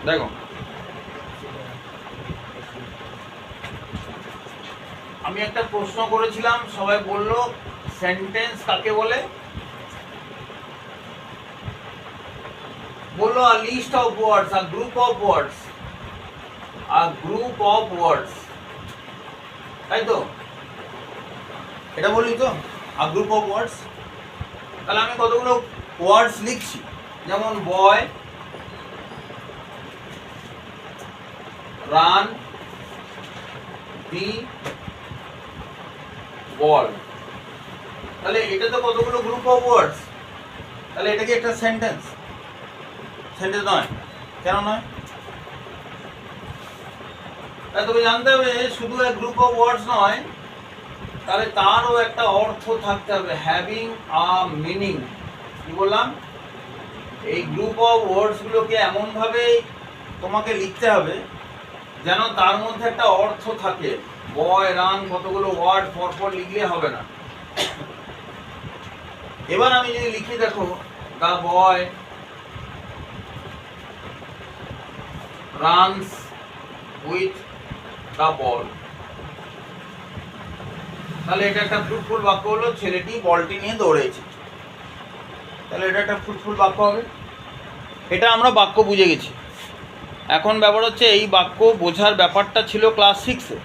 দেখো আমি একটা প্রশ্ন করেছিলাম, সবাই বলল সেন্টেন্স কাকে বলে? বললো a list of words, a group of words, a group of words, তাই তো? এটা বলি তো a group of words। তাহলে আমি কতগুলো ওয়ার্ডস লিখছি, যেমন বয়, রান, দি বল। তাহলে এটা তো কতগুলো গ্রুপ অফ ওয়ার্ডস, তাহলে এটা কি একটা সেন্টেন্স? সেন্টেন্স নয়। কেন নয়? তবে জানতে হবে শুধু এক গ্রুপ অফ ওয়ার্ডস নয়, তাহলে তারও একটা অর্থ থাকতে হবে, হ্যাভিং আ মিনিং। কি বললাম? এই গ্রুপ অফ ওয়ার্ডস গুলোকে এমন ভাবে তোমাকে লিখতে হবে যেন তার মধ্যে একটা অর্থ থাকে। বয়, রান, কতগুলো ওয়ার্ড পরপর লিখলে হবে না। এবার আমি যদি লিখি, দেখো দা বয় রানস উইথ দা বল, তাহলে এটা একটা ফ্রুটফুল বাক্য হলো, ছেলেটি বলটি নিয়ে দৌড়েছে। তাহলে এটা একটা ফ্রুটফুল বাক্য হবে। এটা আমরা বাক্য বুঝে গেছি। এখন ব্যাপার হচ্ছে এই বাক্য বোঝার ব্যাপারটা ছিল ক্লাস 6-এ,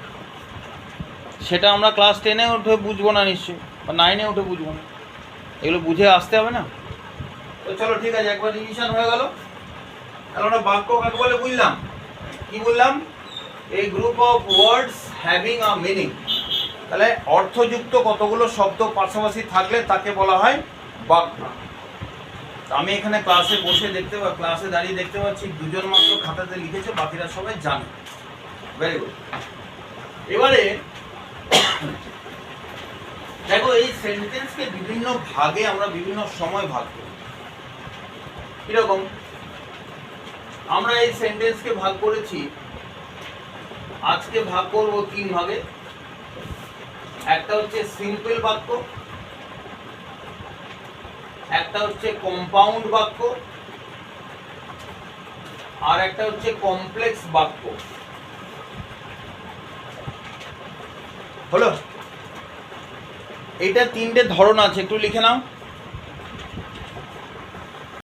সেটা আমরা ক্লাস 10-এ উঠে বুঝবো না নিশ্চয়ই, বা 9-এ উঠে বুঝবো না। এগুলো বুঝে আসতে হবে না? তো চলো ঠিক আছে, একবার রিভিশন হয়ে গেল। তাহলে আমরা বাক্য কাকে বলে বুঝলাম? কি বললাম? এই group of words having a meaning. তাহলে অর্থযুক্ত কতগুলো শব্দ পাশাপাশি থাকলে তাকে বলা হয় বাক্য। আমি এখানে ক্লাসে বসে ক্লাসে দাঁড়িয়ে দেখতে পাচ্ছি দুজন মাত্র খাতাতে লিখেছে, বাকিরা সবাই জানে। Very good. এবারে দেখো, এই সেন্টেন্সকে বিভিন্ন ভাগে আমরা বিভিন্ন সময় ভাগ করি। কিরকম? আমরা এই সেন্টেন্সকে ভাগ করেছি, আজকে ভাগ করব 3 ভাগে। একটা হচ্ছে সিম্পল বাক্য, একটা হচ্ছে কম্পাউন্ড বাক্য, আর একটা হচ্ছে কমপ্লেক্স বাক্য। হলো? এটা 3টে ধরন আছে, একটু লিখে নাও।